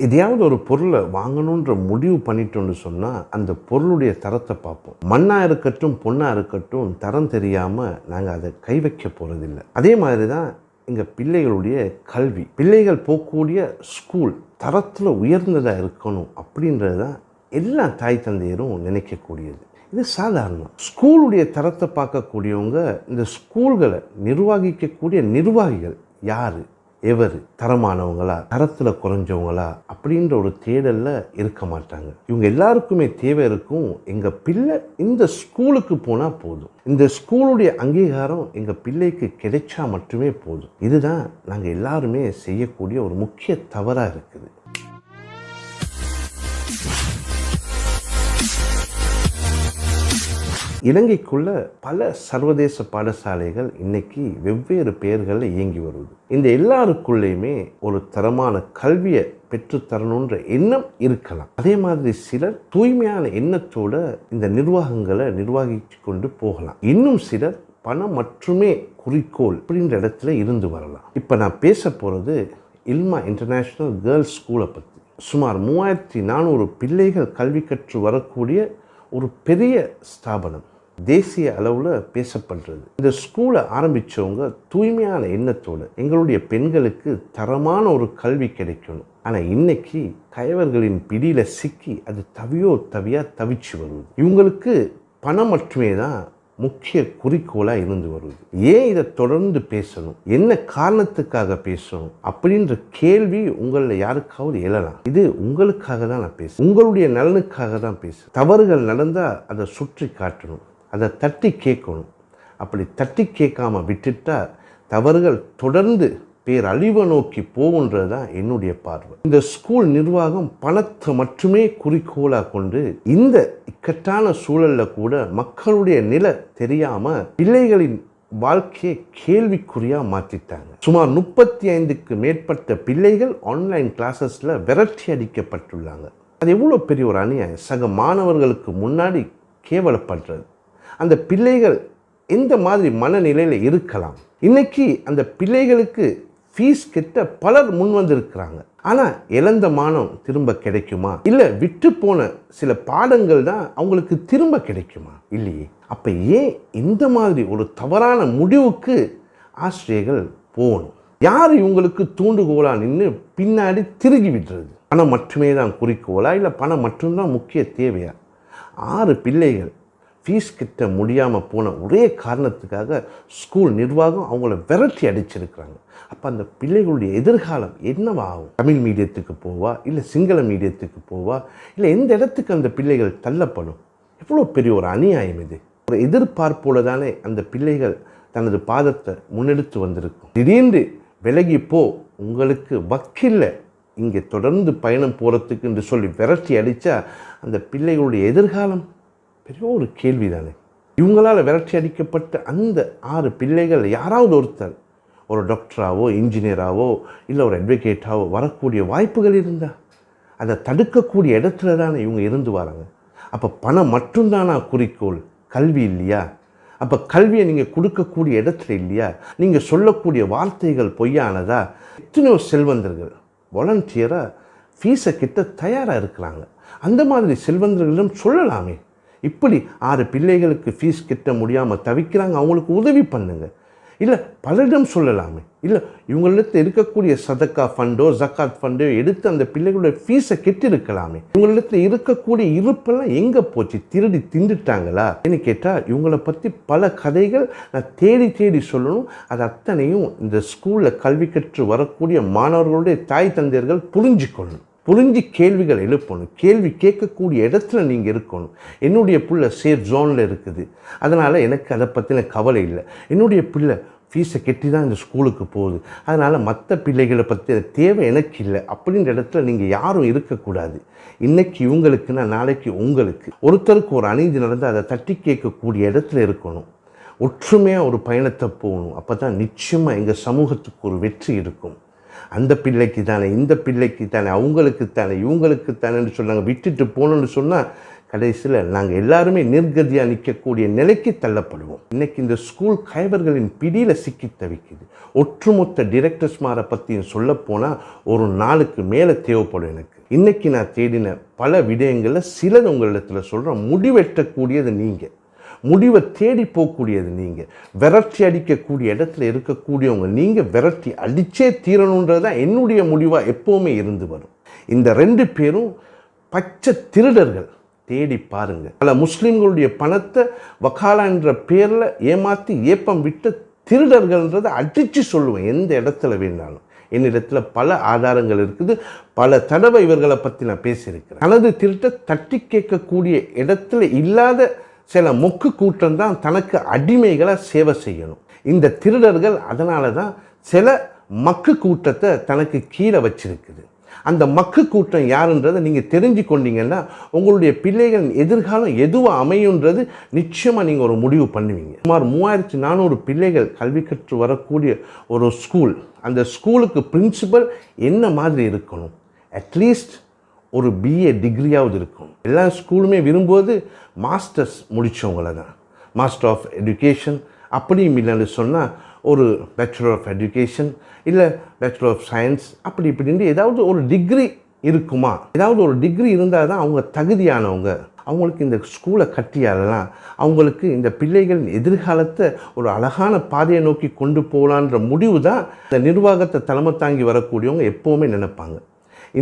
எதையாவது ஒரு பொருளை வாங்கணுன்ற முடிவு பண்ணிட்டோன்னு சொன்னால் அந்த பொருளுடைய தரத்தை பார்ப்போம். மண்ணாக இருக்கட்டும் பொண்ணாக இருக்கட்டும் தரம் தெரியாமல் நாங்கள் அதை கை வைக்க போகிறதில்லை. அதே மாதிரி தான் எங்கள் பிள்ளைகளுடைய கல்வி, பிள்ளைகள் போகக்கூடிய ஸ்கூல் தரத்தில் உயர்ந்ததாக இருக்கணும் அப்படின்றது தான் எல்லா தாய் தந்தையரும் நினைக்கக்கூடியது. இது சாதாரணம். ஸ்கூலுடைய தரத்தை பார்க்கக்கூடியவங்க இந்த ஸ்கூல்களை நிர்வகிக்கக்கூடிய நிர்வாகிகள் யார், எவர், தரமானவங்களா தரத்தில் குறைஞ்சவங்களா அப்படின்ற ஒரு தேடலில் இருக்க மாட்டாங்க. இவங்க எல்லாருக்குமே தேவை இருக்கும், எங்கள் பிள்ளை இந்த ஸ்கூலுக்கு போனால் போதும், இந்த ஸ்கூலுடைய அங்கீகாரம் எங்கள் பிள்ளைக்கு கிடைச்சா மட்டுமே போதும். இதுதான் நாங்கள் எல்லாருமே செய்யக்கூடிய ஒரு முக்கிய தவறாக இருக்குது. இலங்கைக்குள்ள பல சர்வதேச பாடசாலைகள் இன்னைக்கு வெவ்வேறு பெயர்களில் இயங்கி வருவது. இந்த எல்லாருக்குள்ளேயுமே ஒரு தரமான கல்வியை பெற்றுத்தரணுன்ற எண்ணம் இருக்கலாம். அதே மாதிரி சிலர் தூய்மையான எண்ணத்தோட இந்த நிர்வாகங்களை நிர்வகித்து கொண்டு போகலாம். இன்னும் சிலர் பணம் மட்டுமே குறிக்கோள் அப்படின்ற இடத்துல இருந்து வரலாம். இப்போ நான் பேச போகிறது இல்மா இன்டர்நேஷ்னல் கேர்ள்ஸ் ஸ்கூலை பற்றி. சுமார் 3400 பிள்ளைகள் கல்வி கற்று வரக்கூடிய ஒரு பெரிய ஸ்தாபனம், தேசிய அளவில் பேசப்படுறது. இந்த ஸ்கூலை ஆரம்பித்தவங்க தூய்மையான எண்ணத்தோடு எங்களுடைய பெண்களுக்கு தரமான ஒரு கல்வி கிடைக்கணும். ஆனால் இன்னைக்கு கயவர்களின் பிடியில் சிக்கி அது தவியாக தவிச்சு வருவது. இவங்களுக்கு பணம் மட்டுமே தான் முக்கிய குறிக்கோளாக இருந்து வருவது. ஏன் இதை தொடர்ந்து பேசணும், என்ன காரணத்துக்காக பேசணும் அப்படின்ற கேள்வி உங்களில் யாருக்காவது எழலாம். இது உங்களுக்காக தான் நான் பேசுகிறேன், உங்களுடைய நலனுக்காக தான் பேசுகிறேன். தவறுகள் நடந்தால் அதை சுற்றி காட்டணும், அதை தட்டி கேட்கணும். அப்படி தட்டி கேட்காம விட்டுட்டா தவறுகள் தொடர்ந்து பேரழிவை நோக்கி போகுன்றது தான் என்னுடைய பார்வை. இந்த ஸ்கூல் நிர்வாகம் பணத்தை மட்டுமே குறிக்கோளாக கொண்டு இந்த இக்கட்டான சூழலில் கூட மக்களுடைய நிலை தெரியாமல் பிள்ளைகளின் வாழ்க்கையை கேள்விக்குறியாக மாற்றிட்டாங்க. சுமார் 35க்கு மேற்பட்ட பிள்ளைகள் ஆன்லைன் கிளாஸஸில் விரட்டி அடிக்கப்பட்டுள்ளாங்க. அது எவ்வளோ பெரிய ஒரு அநியாயம். சக மாணவர்களுக்கு முன்னாடி கேவலப்படுறது. அந்த பிள்ளைகள் எந்த மாதிரி மனநிலையில் இருக்கலாம். இன்னைக்கு அந்த பிள்ளைகளுக்கு ஃபீஸ் கட்ட பலர் முன் வந்திருக்கிறாங்க. ஆனால் இழந்த மானம் திரும்ப கிடைக்குமா, இல்லை விட்டு போன சில பாடங்கள் தான் அவங்களுக்கு திரும்ப கிடைக்குமா? இல்லையே. அப்போ ஏன் இந்த மாதிரி ஒரு தவறான முடிவுக்கு ஆசிரியர்கள் போகணும்? யார் இவங்களுக்கு தூண்டுகோலாக நின்று பின்னாடி திருகி விடுறது? பணம் மட்டுமே தான் குறிக்கோளா, இல்லை பணம் மட்டும்தான் முக்கிய தேவையா? 6 பிள்ளைகள் ஃபீஸ் கிட்ட முடியாமல் போன ஒரே காரணத்துக்காக ஸ்கூல் நிர்வாகம் அவங்கள விரட்டி அடிச்சிருக்கிறாங்க. அப்போ அந்த பிள்ளைகளுடைய எதிர்காலம் என்னவாகும்? தமிழ் மீடியத்துக்கு போவா, இல்லை சிங்கள மீடியத்துக்கு போவா, இல்லை எந்த இடத்துக்கு அந்த பிள்ளைகள் தள்ளப்படும்? எவ்வளோ பெரிய ஒரு அநியாயம் இது. ஒரு எதிர்பார்ப்போடு தானே அந்த பிள்ளைகள் தனது பாதத்தை முன்னெடுத்து வந்திருக்கும். திடீர்னு விலகி போ, உங்களுக்கு வக்கில்லை இங்கே தொடர்ந்து பயணம் போகிறதுக்கு என்று சொல்லி விரட்டி அடித்தா அந்த பிள்ளைகளுடைய எதிர்காலம் பெரிய ஒரு கேள்வி தானே. இவங்களால் விரட்டி அடிக்கப்பட்ட அந்த 6 பிள்ளைகள் யாராவது ஒருத்தர் ஒரு டாக்டராகவோ இன்ஜினியராகவோ இல்லை ஒரு அட்வொகேட்டாவோ வரக்கூடிய வாய்ப்புகள் இருந்தால் அதை தடுக்கக்கூடிய இடத்துல தானே இவங்க இருந்து வராங்க. அப்போ பணம் மட்டும்தானா குறிக்கோள், கல்வி இல்லையா? அப்போ கல்வியை நீங்கள் கொடுக்கக்கூடிய இடத்துல இல்லையா? நீங்கள் சொல்லக்கூடிய வார்த்தைகள் பொய்யானதா? எத்தனையோ செல்வந்தர்கள் வாலண்டியராக ஃபீஸை கிட்ட தயாராக இருக்கிறாங்க. அந்த மாதிரி செல்வந்தர்களிடம் சொல்லலாமே, இப்படி 6 பிள்ளைகளுக்கு ஃபீஸ் கிட்ட முடியாமல் தவிக்கிறாங்க, அவங்களுக்கு உதவி பண்ணுங்க. இல்லை பலரிடம் சொல்லலாமே, இல்லை இவங்களிடத்தில் இருக்கக்கூடிய சதக்கா ஃபண்டோ ஜக்காத் ஃபண்டோ எடுத்து அந்த பிள்ளைகளுடைய ஃபீஸை கெட்டிருக்கலாமே. இவங்களிடத்தில் இருக்கக்கூடிய இருப்பெல்லாம் எங்கே போச்சு? திருடி திண்டுட்டாங்களா என்று கேட்டால் இவங்களை பற்றி பல கதைகள் நான் தேடி சொல்லணும். அது அத்தனையும் இந்த ஸ்கூலில் கல்வி கற்று வரக்கூடிய மாணவர்களுடைய தாய் தந்தையர்கள் புரிஞ்சு கேள்விகள் எழுப்பணும். கேள்வி கேட்கக்கூடிய இடத்துல நீங்கள் இருக்கணும். என்னுடைய பிள்ளை சேஃப் ஜோனில் இருக்குது, அதனால் எனக்கு அதை பற்றின கவலை இல்லை. என்னுடைய பிள்ளை ஃபீஸை கெட்டி தான் இந்த ஸ்கூலுக்கு போகுது, அதனால் மற்ற பிள்ளைகளை பற்றி தேவை எனக்கு இல்லை அப்படின்ற இடத்துல நீங்கள் யாரும் இருக்கக்கூடாது. இன்றைக்கி இவங்களுக்குன்னா நாளைக்கு உங்களுக்கு. ஒருத்தருக்கு ஒரு அநீதி நடந்தால் அதை தட்டி கேட்கக்கூடிய இடத்துல இருக்கணும். ஒற்றுமையாக ஒரு பயணத்தை போகணும். அப்போ தான் நிச்சயமாக எங்கள் சமூகத்துக்கு ஒரு வெற்றி இருக்கும். அந்த பிள்ளைக்கு தானே, இந்த பிள்ளைக்கு தானே, அவங்களுக்கு தானே, இவங்களுக்கு தானேன்னு சொன்னாங்க. விட்டுட்டு போகணுன்னு சொன்னால் கடைசியில் நாங்கள் எல்லாருமே நிர்கதியாக நிற்கக்கூடிய நிலைக்கு தள்ளப்படுவோம். இன்றைக்கி இந்த ஸ்கூல் கைவர்களின் பிடியில் சிக்கி தவிக்குது. ஒட்டுமொத்த டிரெக்டர்ஸ்மாரை பற்றியும் சொல்லப்போனால் ஒரு நாளுக்கு மேலே தேவைப்படும் எனக்கு. இன்றைக்கி நான் தேடின பல விடயங்களில் சிலது உங்களிடத்தில் சொல்கிறேன். முடிவெட்டக்கூடியது நீங்கள், முடிவை தேடி போகக்கூடியது நீங்கள், விரட்டி அடிக்கக்கூடிய இடத்துல இருக்கக்கூடியவங்க நீங்கள். விரட்டி அடித்தே தீரணுன்றது தான் என்னுடைய முடிவாக எப்போவுமே இருந்து வரும். இந்த 2 பேரும் பச்சை திருடர்கள். தேடி பாருங்கள். பல முஸ்லீம்களுடைய பணத்தை வக்காலா என்ற பேரில் ஏமாற்றி ஏப்பம் விட்ட திருடர்கள்ன்றதை அடித்து சொல்லுவேன் எந்த இடத்துல வேணாலும். என்னிடத்தில் பல ஆதாரங்கள் இருக்குது. பல தடவை இவர்களை பற்றி நான் பேசியிருக்கிறேன். தனது திருட்டை தட்டி கேட்கக்கூடிய இடத்துல இல்லாத சில மொக்கு கூட்டம் தான் தனக்கு அடிமைகளை சேவை செய்யணும். இந்த திருடர்கள் அதனால தான் சில மக்கு கூட்டத்தை தனக்கு கீழே வச்சிருக்குது. அந்த மக்கு கூட்டம் யாருன்றதை நீங்கள் தெரிஞ்சு கொண்டீங்கன்னா உங்களுடைய பிள்ளைகளின் எதிர்காலம் எதுவாக அமையுன்றது நிச்சயமாக நீங்கள் ஒரு முடிவு பண்ணுவீங்க. சுமார் 3400 பிள்ளைகள் கல்வி கற்று வரக்கூடிய ஒரு ஸ்கூல். அந்த ஸ்கூலுக்கு பிரின்சிபல் என்ன மாதிரி இருக்கணும்? அட்லீஸ்ட் ஒரு BA டிகிரியாவது இருக்கும். எல்லா ஸ்கூலுமே விரும்புவது மாஸ்டர்ஸ் முடித்தவங்கள தான். மாஸ்டர் ஆஃப் எஜுகேஷன் அப்படியும் இல்லைன்னு சொன்னால் ஒரு பேச்சுலர் ஆஃப் எஜுகேஷன் இல்லை பேச்சுலர் ஆஃப் சயின்ஸ் அப்படி இப்படின்னு ஏதாவது ஒரு டிகிரி இருக்குமா? ஏதாவது ஒரு டிகிரி இருந்தால் தான் அவங்க தகுதியானவங்க. அவங்களுக்கு இந்த ஸ்கூலை கட்டியாலலாம் அவங்களுக்கு இந்த பிள்ளைகளின் எதிர்காலத்தை ஒரு அழகான பாதையை நோக்கி கொண்டு போகலான்ற முடிவு தான் இந்த நிர்வாகத்தை தலைமை தாங்கி வரக்கூடியவங்க எப்போவுமே நினைப்பாங்க.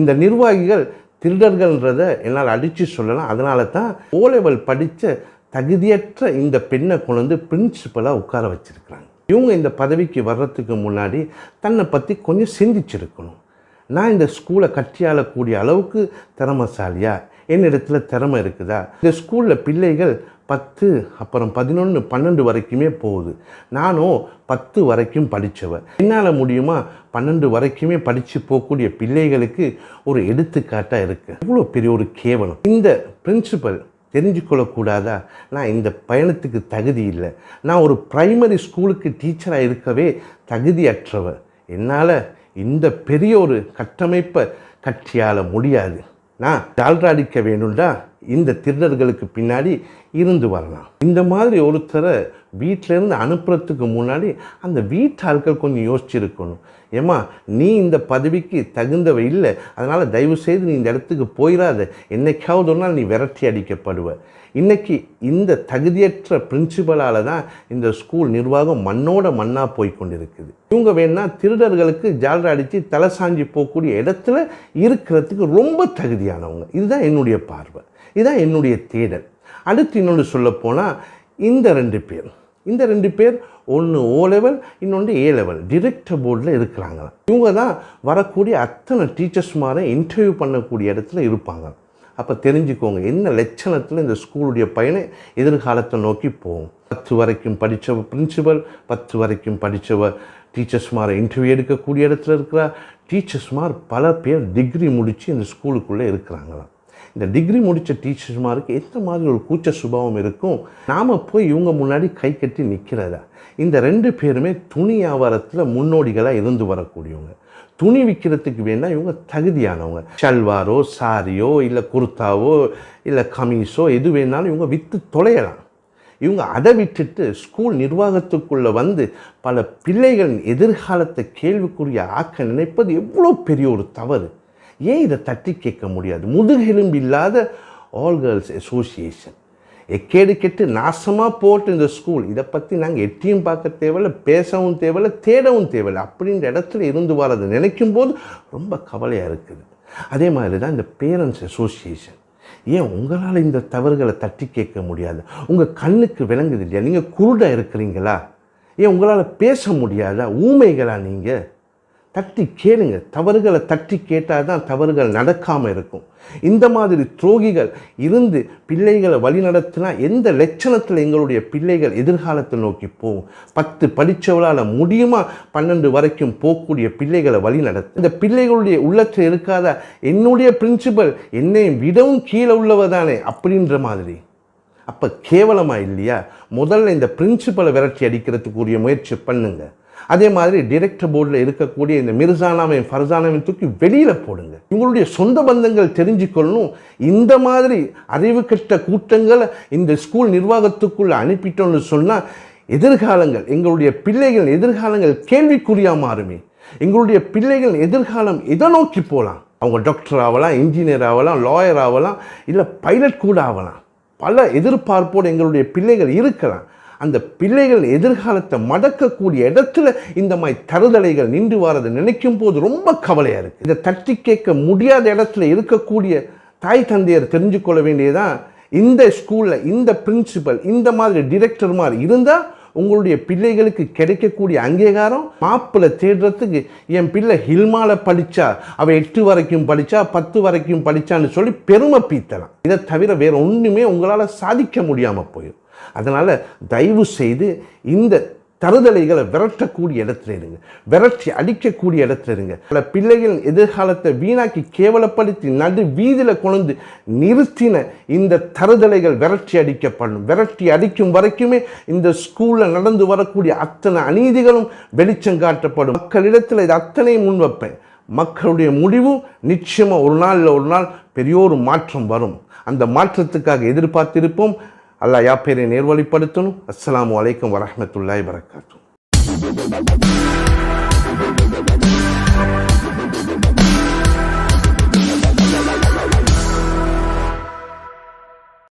இந்த நிர்வாகிகள் திருடர்கள்ன்றதை என்னால் அடித்து சொல்லலாம். அதனால தான் O-level படித்த தகுதியற்ற இந்த பெண்ணை கொண்டு வந்து பிரின்சிபலாக உட்கார வச்சுருக்கிறாங்க. இவங்க இந்த பதவிக்கு வர்றதுக்கு முன்னாடி தன்னை பற்றி கொஞ்சம் சிந்திச்சிருக்கணும். நான் இந்த ஸ்கூலை கட்டியாளக்கூடிய அளவுக்கு திறமைசாலியா? என்னிடத்தில் திறமை இருக்குதா? இந்த ஸ்கூலில் பிள்ளைகள் 10 அப்புறம் 11 12 வரைக்குமே போகுது. நானும் 10 வரைக்கும் படித்தவன். என்னால் முடியுமா 12 வரைக்குமே படித்து போகக்கூடிய பிள்ளைகளுக்கு ஒரு எடுத்துக்காட்டாக இருக்குது. இவ்வளோ பெரிய ஒரு கேவலம். இந்த பிரின்சிபல் தெரிஞ்சுக்கொள்ளக்கூடாதா? நான் இந்த பயணத்துக்கு தகுதி இல்லை, நான் ஒரு பிரைமரி ஸ்கூலுக்கு டீச்சராக இருக்கவே தகுதியற்றவர், என்னால் இந்த பெரிய ஒரு கட்டமைப்பை கட்டியாள முடியாது, நான் ஜால்ராடிக்க வேணும்டா இந்த திருடர்களுக்கு பின்னாடி இருந்து வரலாம். இந்த மாதிரி ஒருத்தரை வீட்டிலேருந்து அனுப்புறதுக்கு முன்னாடி அந்த வீட்டாட்கள் கொஞ்சம் யோசிச்சிருக்கணும். ஏம்மா, நீ இந்த பதவிக்கு தகுந்தவ இல்லை, அதனால் தயவுசெய்து நீ இந்த இடத்துக்கு போயிடாத, என்னைக்காவது ஒரு நாள் நீ விரட்டி அடிக்கப்படுவ. இன்றைக்கி இந்த தகுதியற்ற பிரின்சிபலால் தான் இந்த ஸ்கூல் நிர்வாகம் மண்ணோட மண்ணாக போய் கொண்டிருக்குது. இவங்க வேணால் திருடர்களுக்கு ஜால்ரா அடித்து தலை சாஞ்சி போகக்கூடிய இடத்துல இருக்கிறதுக்கு ரொம்ப தகுதியானவங்க. இதுதான் என்னுடைய பார்வை, இதுதான் என்னுடைய தேடல். அடுத்து இன்னொன்று சொல்லப்போனால் இந்த 2 பேர் ஒன்று O-level இன்னொன்று A-level டிரெக்டர் போர்டில் இருக்கிறாங்களாம். இவங்க தான் வரக்கூடிய அத்தனை டீச்சர்ஸ்மாரை இன்டர்வியூ பண்ணக்கூடிய இடத்துல இருப்பாங்க. அப்போ தெரிஞ்சுக்கோங்க என்ன லட்சணத்தில் இந்த ஸ்கூலுடைய பயணம் எதிர்காலத்தை நோக்கி போகும். 10 வரைக்கும் படித்தவ பிரின்சிபல், 10 வரைக்கும் படித்தவ டீச்சர்ஸ்மாரை இன்டர்வியூ எடுக்கக்கூடிய இடத்துல இருக்கிறா. டீச்சர்ஸ்மார் பல பேர் டிகிரி முடித்து இந்த ஸ்கூலுக்குள்ளே இருக்கிறாங்களாம். இந்த டிகிரி முடித்த டீச்சர்ஸ்மாருக்கு எந்த மாதிரி ஒரு கூச்ச சுபாவம் இருக்கும்? நாம் போய் இவங்க முன்னாடி கை கட்டி நிற்கிறதா? இந்த 2 பேருமே துணி வியாபாரத்தில் முன்னோடிகளாக இருந்து வரக்கூடியவங்க. துணி விற்கிறதுக்கு வேணால் இவங்க தகுதியானவங்க. ஷல்வாரோ சாரியோ இல்லை குர்தாவோ இல்லை கமீஸோ எது வேணாலும் இவங்க விற்று தொலையலாம். இவங்க அதை விட்டுட்டு ஸ்கூல் நிர்வாகத்துக்குள்ளே வந்து பல பிள்ளைகளின் எதிர்காலத்தை கேள்விக்குரிய ஆக்க நினைப்பது எவ்வளோ பெரிய ஒரு தவறு. ஏன் இதை தட்டி கேட்க முடியாது? முதுகெலும்பு இல்லாத ஆல் கேர்ள்ஸ் அசோசியேஷன் எக்கேடு கெட்டு நாசமாக போட்டு இந்த ஸ்கூல், இதை பற்றி நாங்கள் எட்டியும் பார்க்க தேவையில்லை, பேசவும் தேவையில்லை, தேடவும் தேவையில்லை அப்படின்ற இடத்துல இருந்து வரதை நினைக்கும் போது ரொம்ப கவலையாக இருக்குது. அதே மாதிரி தான் இந்த பேரண்ட்ஸ் அசோசியேஷன். ஏன் உங்களால் இந்த தவறுகளை தட்டி கேட்க முடியாது? உங்கள் கண்ணுக்கு விளங்குது இல்லையா? நீங்கள் குருடாக இருக்கிறீங்களா? ஏன் உங்களால் பேச முடியாதா? ஊமைகளா நீங்கள்? தட்டி கேளுங்க. தவறுகளை தட்டி கேட்டால் தான் தவறுகள் நடக்காமல் இருக்கும். இந்த மாதிரி துரோகிகள் இருந்து பிள்ளைகளை வழி நடத்தினா எந்த லட்சணத்தில் எங்களுடைய பிள்ளைகள் எதிர்காலத்தை நோக்கி போகும்? 10 படித்தவளால் முடியுமா 12 வரைக்கும் போகக்கூடிய பிள்ளைகளை வழி நடத்த? இந்த பிள்ளைகளுடைய உள்ளத்தில் இருக்காத என்னுடைய பிரின்சிபல் என்னை விடவும் கீழே உள்ளவதானே அப்படின்ற மாதிரி. அப்போ கேவலமாக இல்லையா? முதல்ல இந்த பிரின்சிபலை விரட்டி அடிக்கிறதுக்குரிய முயற்சி பண்ணுங்க. அதே மாதிரி டிரெக்டர் போர்டில் இருக்கக்கூடிய இந்த மிர்சானாவையும் ஃபர்சானாவையும் தூக்கி வெளியில் போடுங்க. உங்களுடைய சொந்த பந்தங்கள் தெரிஞ்சுக்கொள்ளணும். இந்த மாதிரி அறிவு கெட்ட கூட்டங்களை இந்த ஸ்கூல் நிர்வாகத்துக்குள்ளே அனுப்பிட்டோன்னு சொன்னால் எதிர்காலங்கள், எங்களுடைய பிள்ளைகள் எதிர்காலங்கள் கேள்விக்குறியாக மாறுமே. எங்களுடைய பிள்ளைகள் எதிர்காலம் எதை நோக்கி போகலாம்? அவங்க டாக்டர் ஆகலாம், இன்ஜினியர் ஆகலாம், லாயர் ஆகலாம், இல்லை பைலட் கூட ஆகலாம். பல எதிர்பார்ப்போடு எங்களுடைய பிள்ளைகள் இருக்கலாம். அந்த பிள்ளைகள் எதிர்காலத்தை மடக்கக்கூடிய இடத்துல இந்த மாதிரி தருதலைகள் நின்று வரதை நினைக்கும் போது ரொம்ப கவலையாக இருக்குது. இதை தட்டி கேட்க முடியாத இடத்துல இருக்கக்கூடிய தாய் தந்தையர் தெரிஞ்சுக்கொள்ள வேண்டியதான், இந்த ஸ்கூலில் இந்த பிரின்சிபல் இந்த மாதிரி டிரெக்டர் மாதிரி இருந்தால் உங்களுடைய பிள்ளைகளுக்கு கிடைக்கக்கூடிய அங்கீகாரம். மாப்பிள்ளை தேடுறதுக்கு என் பிள்ளை ஹில்மாவில் படித்தா, அவள் 8 வரைக்கும் படித்தா, 10 வரைக்கும் படித்தான்னு சொல்லி பெருமை பீத்தலாம். இதை தவிர வேறு ஒன்றுமே உங்களால் சாதிக்க முடியாமல் போயிடும். அதனால் தயவு செய்து இந்த தருதலைகளை விரட்டக்கூடிய இடத்துல இருங்க, விரட்டி அடிக்கக்கூடிய இடத்துல இருங்க. பல பிள்ளைகள் எதிர்காலத்தை வீணாக்கி கேவலப்படுத்தி நடு வீதியில் கொண்டு நிறுத்தின இந்த தருதலைகள் விரட்டி அடிக்கப்படும். விரட்டி அடிக்கும் வரைக்குமே இந்த ஸ்கூலில் நடந்து வரக்கூடிய அத்தனை அநீதிகளும் வெளிச்சம் காட்டப்படும். மக்களிடத்தில் இது அத்தனையும் முன்வைப்பேன். மக்களுடைய முடிவு நிச்சயமாக ஒரு நாள் பெரியோரு மாற்றம் வரும். அந்த மாற்றத்துக்காக எதிர்பார்த்திருப்போம். அல்லாஹ் யாப்பேரை நேர்வழிப்படுத்தணும். அஸ்ஸலாமு அலைக்கும் வரஹ்மத்துல்லாஹி வபரகாத்துஹு.